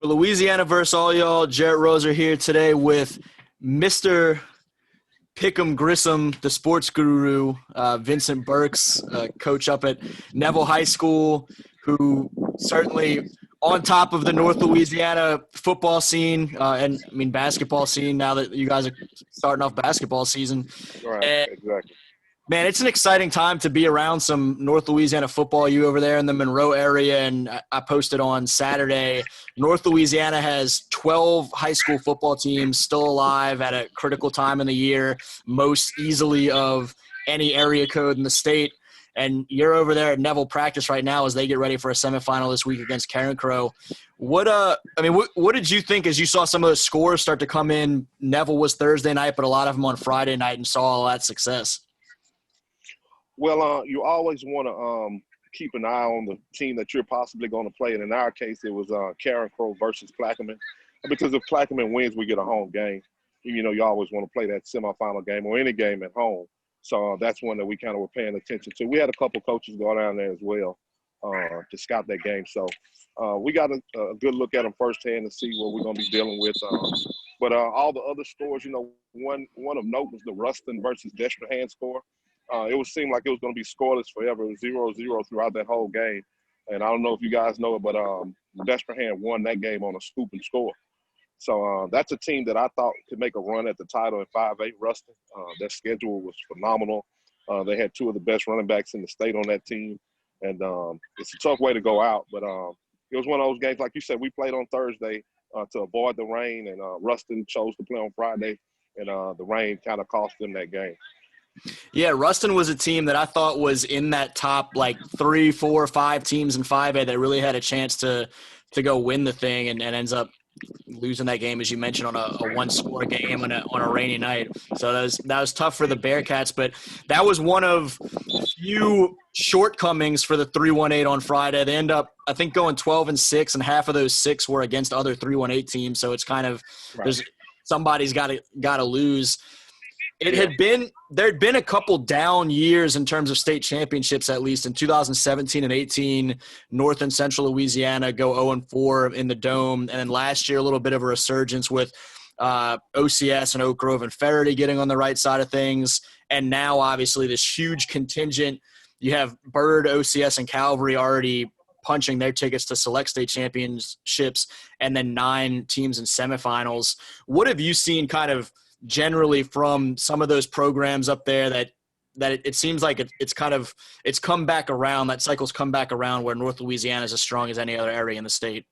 Louisiana versus all y'all. Jarrett Roser here today with Mr. Pickem Grissom, the sports guru, Vincent Burks, coach up at Neville High School, who certainly on top of the North Louisiana football scene basketball scene now that you guys are starting off basketball season. Right, And exactly. man, it's an exciting time to be around some North Louisiana football. You over there in the Monroe area, and I posted on Saturday, North Louisiana has 12 high school football teams still alive at a critical time in the year, most easily of any area code in the state. And you're over there at Neville practice right now as they get ready for a semifinal this week against Karen Crow. What did you think as you saw some of those scores start to come in? Neville was Thursday night, but a lot of them on Friday night, and saw all that success. Well, you always want to keep an eye on the team that you're possibly going to play. And in our case, it was Karen Crow versus Plaquemine. Because if Plaquemine wins, we get a home game. You know, you always want to play that semifinal game or any game at home. So that's one that we kind of were paying attention to. We had a couple coaches go down there as well to scout that game. So we got a good look at them firsthand to see what we're going to be dealing with. But all the other scores, you know, one of note was the Ruston versus Destrehan score. It seemed like it was going to be scoreless forever. It was 0-0 throughout that whole game. And I don't know if you guys know it, but Destrehan won that game on a scoop and score. So that's a team that I thought could make a run at the title in 5A Ruston. Their schedule was phenomenal. They had two of the best running backs in the state on that team. And it's a tough way to go out. But it was one of those games, like you said, we played on Thursday to avoid the rain. And Ruston chose to play on Friday. And the rain kind of cost them that game. Yeah, Ruston was a team that I thought was in that top like 3, 4, 5 teams in 5A that really had a chance to go win the thing, and ends up losing that game, as you mentioned, on a one-score game on a rainy night. So that was tough for the Bearcats, but that was one of few shortcomings for the 3-1-8 on Friday. They end up, I think, going 12-6, and half of those 6 were against other 3-1-8 teams. So it's kind of somebody's got to lose. There'd been a couple down years in terms of state championships, at least in 2017 and 18. North and Central Louisiana go 0-4 in the Dome, and then last year a little bit of a resurgence with OCS and Oak Grove and Faraday getting on the right side of things, and now obviously this huge contingent. You have Byrd, OCS, and Calvary already punching their tickets to select state championships, and then 9 teams in semifinals. What have you seen kind of generally from some of those programs up there that it seems like it's come back around, that cycle's come back around where North Louisiana is as strong as any other area in the state?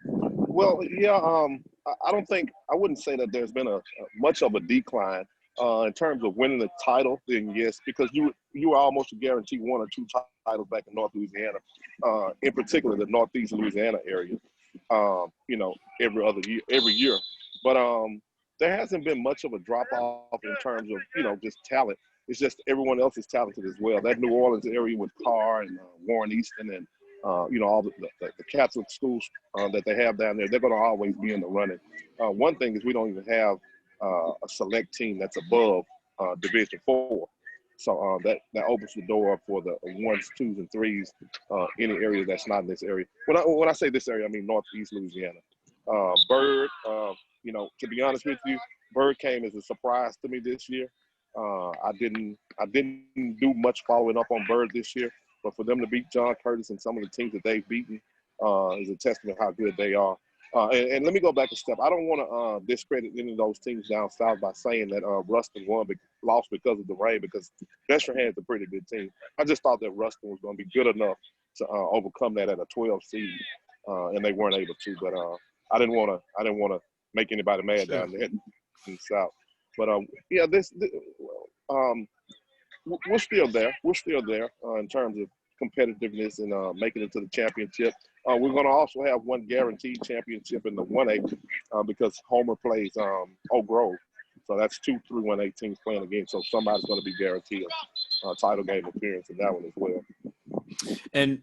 Well, yeah, I wouldn't say that there's been a much of a decline in terms of winning the title. Then yes, because you are almost guaranteed 1 or 2 titles back in North Louisiana, in particular the Northeast Louisiana area. You know, every year, but there hasn't been much of a drop-off in terms of, you know, just talent. It's just everyone else is talented as well. That New Orleans area with Carr and Warren Easton and, you know, all the Catholic schools that they have down there, they're going to always be in the running. One thing is we don't even have a select team that's above Division 4. So that opens the door up for the 1s, 2s, and 3s, any area that's not in this area. When I say this area, I mean Northeast Louisiana. Byrd, you know, to be honest with you, Byrd came as a surprise to me this year. I didn't do much following up on Byrd this year, but for them to beat John Curtis and some of the teams that they've beaten is a testament how good they are. And let me go back a step. I don't want to discredit any of those teams down south by saying that Ruston lost because of the rain, because Destrehan is a pretty good team. I just thought that Ruston was going to be good enough to overcome that at a 12 seed, and they weren't able to. But I didn't want to make anybody mad down there in the south. But yeah, we're still there. We're still there in terms of competitiveness and making it to the championship. We're going to also have one guaranteed championship in the 1A because Homer plays Oak Grove. So that's 2 3-1-8 teams playing again. So somebody's going to be guaranteed a title game appearance in that one as well. And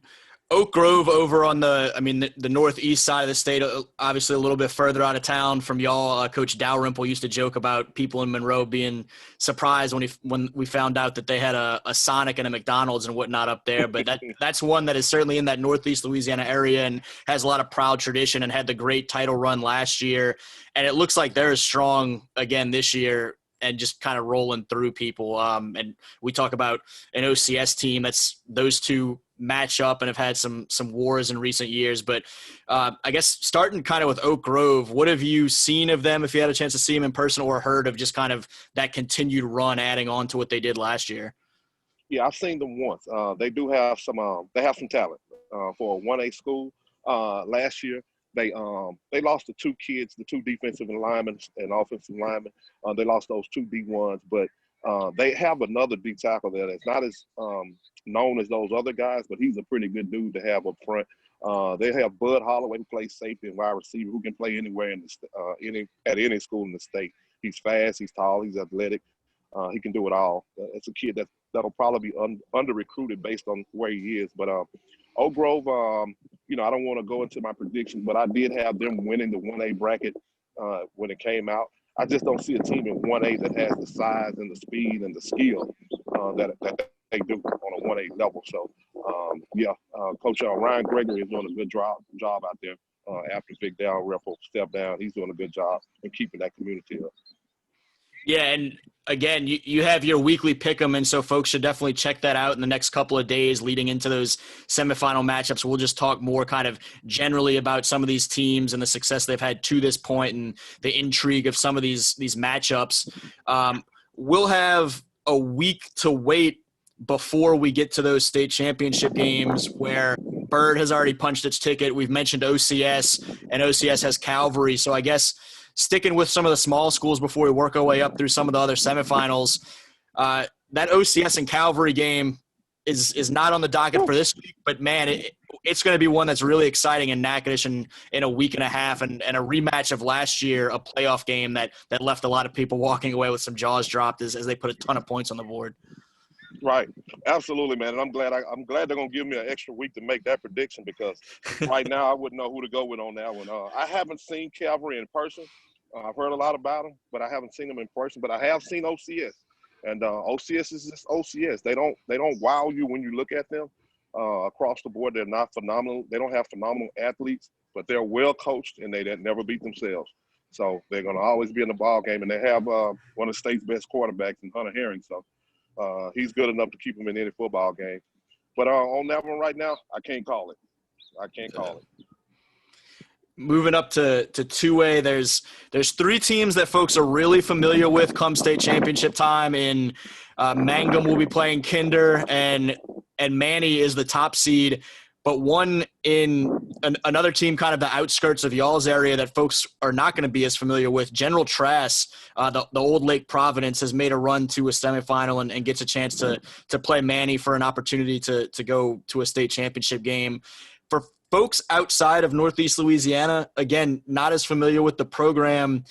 Oak Grove over on the northeast side of the state, obviously a little bit further out of town from y'all. Coach Dalrymple used to joke about people in Monroe being surprised when we found out that they had a Sonic and a McDonald's and whatnot up there. But that's one that is certainly in that northeast Louisiana area and has a lot of proud tradition and had the great title run last year. And it looks like they're as strong again this year and just kind of rolling through people. And we talk about an OCS team that's those two match up and have had some wars in recent years. But I guess starting kind of with Oak Grove, what have you seen of them if you had a chance to see them in person or heard of just kind of that continued run adding on to what they did last year? Yeah, I've seen them once. They do have some. They have some talent for a 1A school. Last year, they lost the two kids, the two defensive linemen and offensive linemen. They lost those two D1s, but they have another D tackle there that's not as known as those other guys, but he's a pretty good dude to have up front. They have Bud Holloway, who plays safety and wide receiver, who can play anywhere in at any school in the state. He's fast, he's tall, he's athletic. He can do it all. It's a kid that'll probably be under recruited based on where he is. But Oak Grove, I don't want to go into my predictions, but I did have them winning the 1A bracket when it came out. I just don't see a team in 1A that has the size and the speed and the skill that they do on a 1A level. So, Coach Ryan Gregory is doing a good job out there after Big Dalrymple stepped down. He's doing a good job in keeping that community up. Yeah, and again, you have your weekly pick'em, and so folks should definitely check that out in the next couple of days leading into those semifinal matchups. We'll just talk more kind of generally about some of these teams and the success they've had to this point and the intrigue of some of these matchups. We'll have a week to wait before we get to those state championship games where Bird has already punched its ticket. We've mentioned OCS, and OCS has Calvary. So I guess sticking with some of the small schools before we work our way up through some of the other semifinals, that OCS and Calvary game is not on the docket for this week, but man, it's going to be one that's really exciting in Natchitoches in a week and a half, and a rematch of last year, a playoff game that left a lot of people walking away with some jaws dropped as they put a ton of points on the board. Right, absolutely, man, and I'm glad they're gonna give me an extra week to make that prediction because right now I wouldn't know who to go with on that one. I haven't seen Calvary in person. I've heard a lot about them, but I haven't seen them in person. But I have seen OCS, and OCS is just OCS. They don't wow you when you look at them across the board. They're not phenomenal. They don't have phenomenal athletes, but they're well coached and they never beat themselves. So they're gonna always be in the ball game, and they have one of the state's best quarterbacks in Hunter Herring. So. He's good enough to keep him in any football game. But on that one right now, I can't call it. Moving up to 2A, there's three teams that folks are really familiar with come state championship time. In Mangham will be playing Kinder, and Manny is the top seed. But one in another team kind of the outskirts of y'all's area that folks are not going to be as familiar with, General Trass, the old Lake Providence, has made a run to a semifinal and gets a chance to play Manny for an opportunity to go to a state championship game. For folks outside of Northeast Louisiana, again, not as familiar with the program,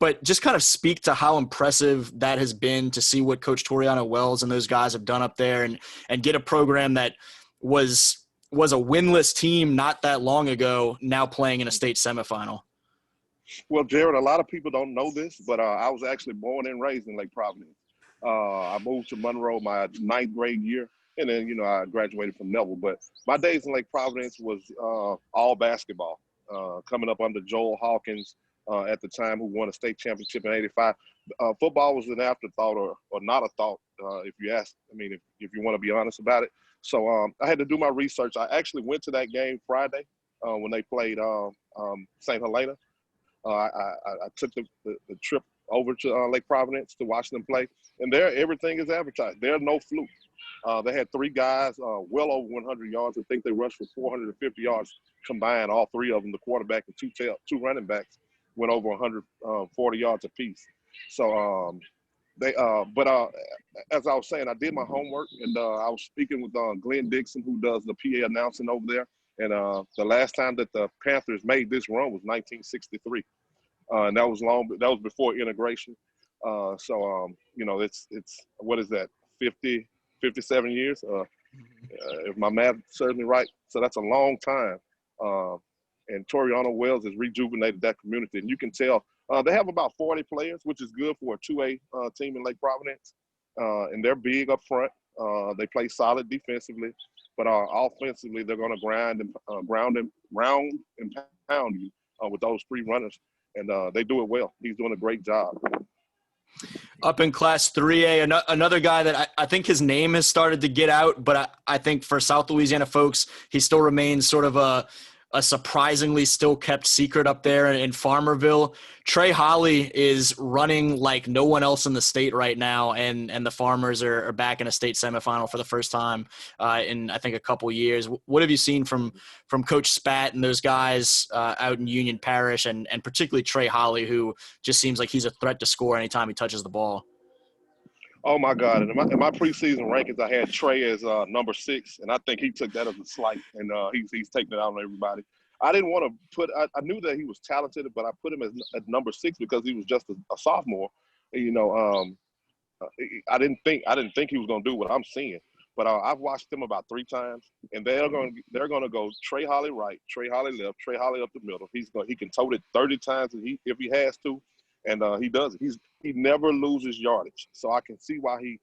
but just kind of speak to how impressive that has been to see what Coach Toriano Wells and those guys have done up there and get a program that was a winless team not that long ago, now playing in a state semifinal. Well, Jared, a lot of people don't know this, but I was actually born and raised in Lake Providence. I moved to Monroe my 9th grade year, and then, I graduated from Neville. But my days in Lake Providence was all basketball, coming up under Joel Hawkins at the time, who won a state championship in '85. Football was an afterthought or not a thought, if you ask. I mean, if you want to be honest about it. So I had to do my research. I actually went to that game Friday when they played St. Helena. I took the trip over to Lake Providence to watch them play, and there everything is advertised. There's no fluke. They had three guys well over 100 yards. I think they rushed for 450 yards combined, all three of them. The quarterback and two running backs went over 140 yards apiece. So but as I was saying, I did my homework, and I was speaking with Glenn Dixon, who does the PA announcing over there. And the last time that the Panthers made this run was 1963, and that was before integration. So it's what is that, 57 years? If my math serves me right. So that's a long time. And Toriano Wells has rejuvenated that community. And you can tell they have about 40 players, which is good for a 2A team in Lake Providence. And they're big up front. They play solid defensively, but offensively, they're going to ground and pound you with those three runners. And they do it well. He's doing a great job. Up in Class 3A, another guy that I think his name has started to get out, but I think for South Louisiana folks, he still remains sort of a surprisingly still kept secret up there in Farmerville. Trey Holly is running like no one else in the state right now, and the Farmers are back in a state semifinal for the first time in I think a couple years. What have you seen from Coach Spat and those guys out in Union Parish, and particularly Trey Holly, who just seems like he's a threat to score anytime he touches the ball? Oh my God! And in my preseason rankings, I had Trey as number 6, and I think he took that as a slight, and he's taking it out on everybody. I didn't want to put. I knew that he was talented, but I put him as number 6 because he was just a sophomore. You know, I didn't think he was going to do what I'm seeing. But I've watched him about 3 times, and they're going to go Trey Holly right, Trey Holly left, Trey Holly up the middle. He can tote it 30 times if he has to. And he does it. He never loses yardage. So I can see why he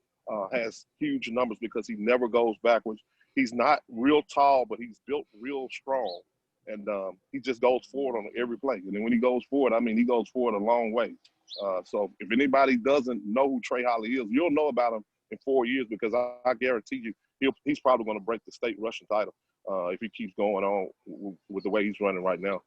has huge numbers because he never goes backwards. He's not real tall, but he's built real strong. And he just goes forward on every play. And then when he goes forward, I mean, he goes forward a long way. So if anybody doesn't know who Trey Holly is, you'll know about him in 4 years because I guarantee you he's probably going to break the state rushing title if he keeps going on with the way he's running right now.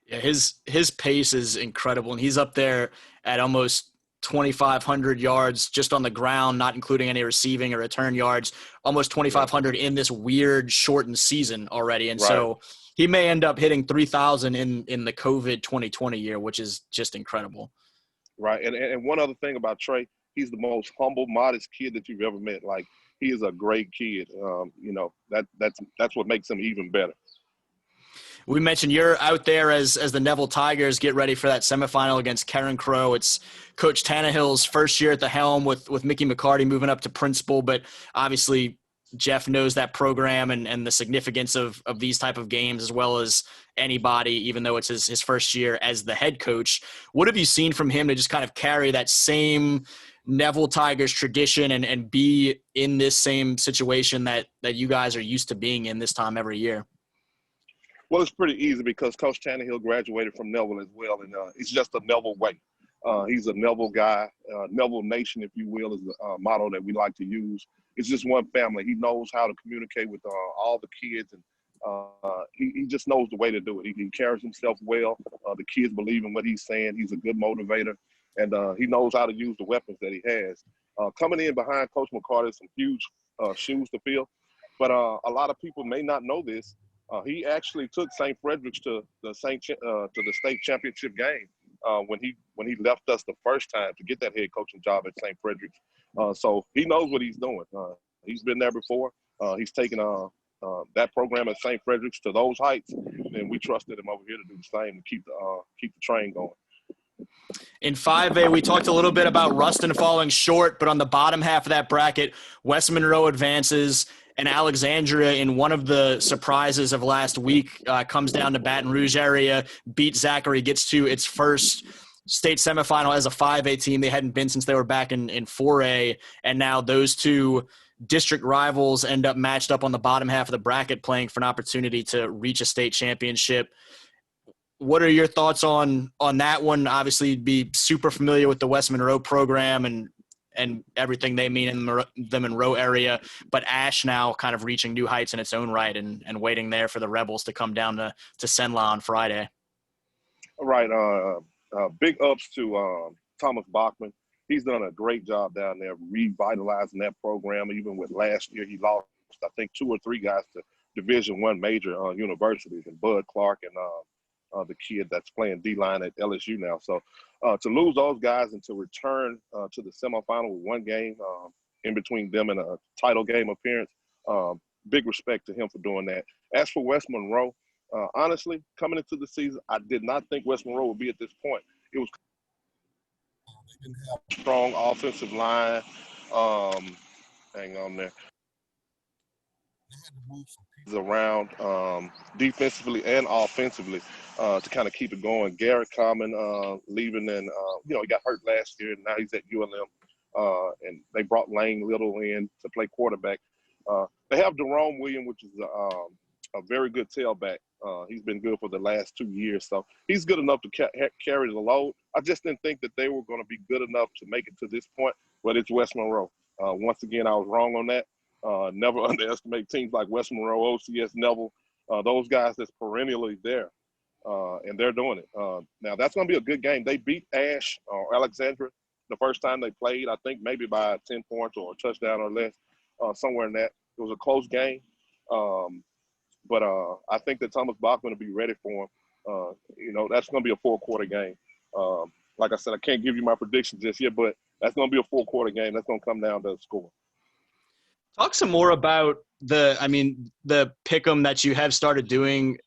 Yeah, his pace is incredible, and he's up there at almost 2,500 yards just on the ground, not including any receiving or return yards, almost 2,500 in this weird shortened season already. And so he may end up hitting 3,000 in the COVID 2020 year, which is just incredible. Right. And one other thing about Trey, he's the most humble, modest kid that you've ever met. Like, he is a great kid. You know, that's what makes him even better. We mentioned you're out there as the Neville Tigers get ready for that semifinal against Karen Crow. It's Coach Tannehill's first year at the helm with Mickey McCarty moving up to principal, but obviously Jeff knows that program and the significance of these type of games as well as anybody, even though it's his first year as the head coach. What have you seen from him to just kind of carry that same Neville Tigers tradition and be in this same situation that you guys are used to being in this time every year? Well, it's pretty easy because Coach Tannehill graduated from Neville as well, and it's just a Neville way. He's a Neville guy. Neville Nation, if you will, is the motto that we like to use. It's just one family. He knows how to communicate with all the kids, and he just knows the way to do it. He carries himself well. The kids believe in what he's saying. He's a good motivator, and he knows how to use the weapons that he has. Coming in behind Coach McCarty is some huge shoes to fill, but a lot of people may not know this. He actually took St. Frederick's to the state championship game when he left us the first time to get that head coaching job at St. Frederick's. So he knows what he's doing. He's been there before. He's taken that program at St. Frederick's to those heights, and we trusted him over here to do the same and keep the train going. In 5A, we talked a little bit about Ruston falling short, but on the bottom half of that bracket, West Monroe advances, and Alexandria, in one of the surprises of last week, comes down to Baton Rouge area, beat Zachary, gets to its first state semifinal as a 5A team. They hadn't been since they were back in 4A, and now those two district rivals end up matched up on the bottom half of the bracket, playing for an opportunity to reach a state championship. What are your thoughts on that one? Obviously, you'd be super familiar with the West Monroe program and everything they mean in the Monroe area, but Ash now kind of reaching new heights in its own right and waiting there for the Rebels to come down to Senla on Friday. All right. Big ups to Thomas Bachman. He's done a great job down there revitalizing that program. Even with last year, he lost, I think, 2 or 3 guys to Division I major universities, and Bud Clark and the kid that's playing D-line at LSU now. So to lose those guys and to return to the semifinal with one game in between them and a title game appearance, big respect to him for doing that. As for West Monroe, honestly, coming into the season, I did not think West Monroe would be at this point. It was they didn't have a strong offensive line. Hang on there. around defensively and offensively to kind of keep it going. Garrett Common leaving, and he got hurt last year, and now he's at ULM. And they brought Lane Little in to play quarterback. They have Jerome Williams, which is a very good tailback. He's been good for the last 2 years, so he's good enough to carry the load. I just didn't think that they were going to be good enough to make it to this point, but it's West Monroe. Once again, I was wrong on that. Never underestimate teams like West Monroe, OCS, Neville, those guys that's perennially there, and they're doing it. Now, that's going to be a good game. They beat Alexandria the first time they played, I think maybe by 10 points or a touchdown or less, somewhere in that. It was a close game, but I think that Thomas Bachman will be ready for him. That's going to be a four-quarter game. Like I said, I can't give you my predictions just yet, but that's going to be a four-quarter game. That's going to come down to the score. Talk some more about the Pickem that you have started doing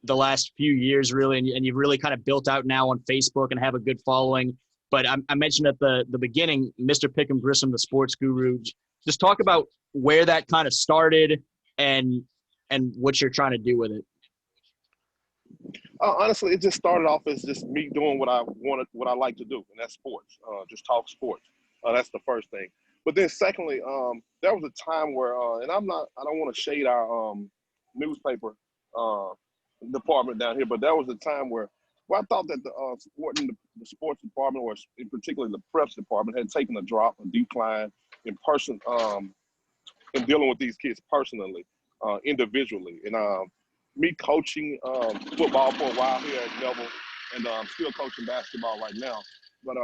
the last few years, really, and you've really kind of built out now on Facebook and have a good following. But I mentioned at the beginning, Mr. Pickem Grissom, the sports guru. Just talk about where that kind of started and what you're trying to do with it. Honestly, it just started off as just me doing what I wanted, what I like to do, and that's sports. Just talk sports. That's the first thing. But then secondly, there was a time where, and I don't want to shade our newspaper department down here, but there was a time where I thought that the sports department, or in particular the press department, had taken a decline in in dealing with these kids personally, individually. And me coaching football for a while here at Neville, and I'm still coaching basketball right now, but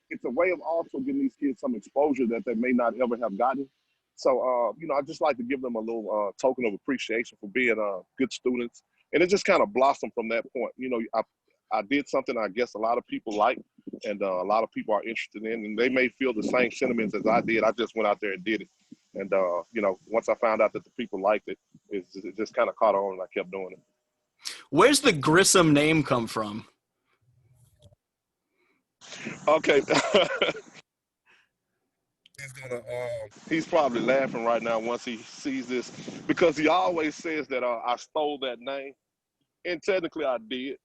it's a way of also giving these kids some exposure that they may not ever have gotten. So, I just like to give them a little token of appreciation for being good students. And it just kind of blossomed from that point. I did something I guess a lot of people like, and a lot of people are interested in, and they may feel the same sentiments as I did. I just went out there and did it. And, once I found out that the people liked it, it just kind of caught on, and I kept doing it. Where's the Grissom name come from? Okay. He's probably laughing right now once he sees this, because he always says that I stole that name, and technically I did.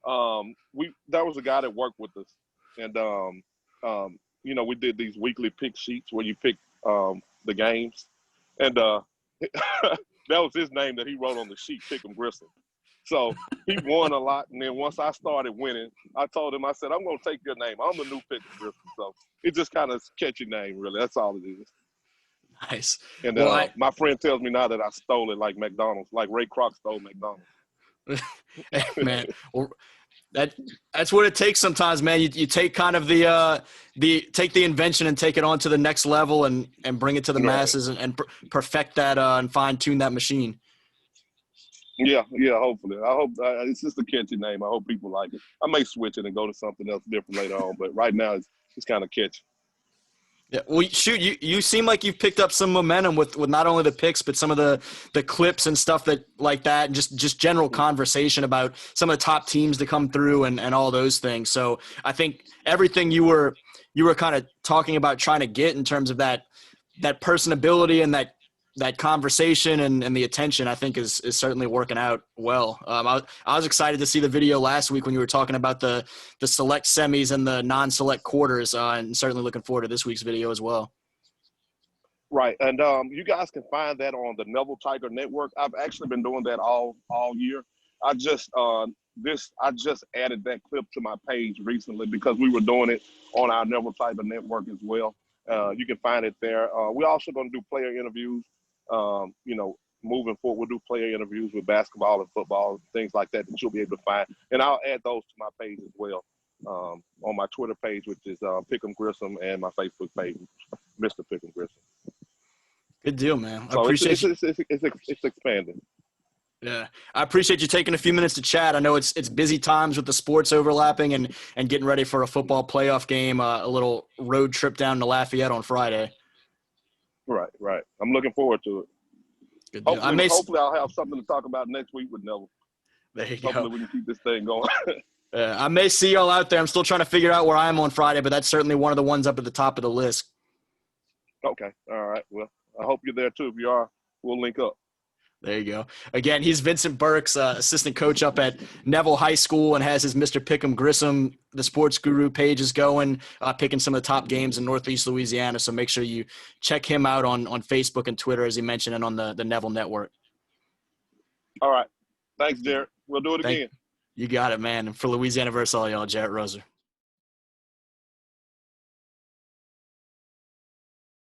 There was a guy that worked with us, and we did these weekly pick sheets where you pick the games, and that was his name that he wrote on the sheet, Pickem Grissom. So he won a lot, and then once I started winning, I told him, I said, I'm going to take your name. I'm the new Pickem Grissom. So it's just kind of a catchy name, really. That's all it is. Nice. And my friend tells me now that I stole it like McDonald's, like Ray Kroc stole McDonald's. Hey, man, well, that's what it takes sometimes, man. You take kind of take the invention and take it on to the next level and bring it to the masses and perfect that and fine tune that machine. Yeah, hopefully. I hope it's just a catchy name. I hope people like it. I may switch it and go to something else different later on, but right now it's kind of catchy. Yeah, well, shoot, you seem like you've picked up some momentum with not only the picks, but some of the clips and stuff like that, and just general conversation about some of the top teams to come through and all those things. So I think everything you were kind of talking about trying to get in terms of that personability and that conversation and the attention, I think is certainly working out well. I was excited to see the video last week when you were talking about the select semis and the non-select quarters, and certainly looking forward to this week's video as well. Right, and you guys can find that on the Neville Tiger Network. I've actually been doing that all year. I just added that clip to my page recently because we were doing it on our Neville Tiger Network as well. You can find it there. We're also going to do player interviews. Moving forward, we'll do player interviews with basketball and football, things like that you'll be able to find. And I'll add those to my page as well, on my Twitter page, which is Pickem Grissom, and my Facebook page, Mr. Pickem Grissom. Good deal, man. I so appreciate it's expanding. Yeah, I appreciate you taking a few minutes to chat. I know it's busy times with the sports overlapping and getting ready for a football playoff game, a little road trip down to Lafayette on Friday. Right. I'm looking forward to it. Good deal. Hopefully I'll have something to talk about next week with Neville. There you Hopefully go. we can keep this thing going. I may see y'all out there. I'm still trying to figure out where I am on Friday, but that's certainly one of the ones up at the top of the list. Okay. All right. Well, I hope you're there too if you are. we'll link up. There you go. Again, he's Vincent Burks, assistant coach up at Neville High School, and has his Mr. Pickem Grissom, the sports guru pages going, picking some of the top games in Northeast Louisiana. So make sure you check him out on Facebook and Twitter, as he mentioned, and on the Neville Network. All right. Thanks, Jarrett. We'll do it again. You got it, man. And for Louisiana versus all y'all, Jarrett Roser.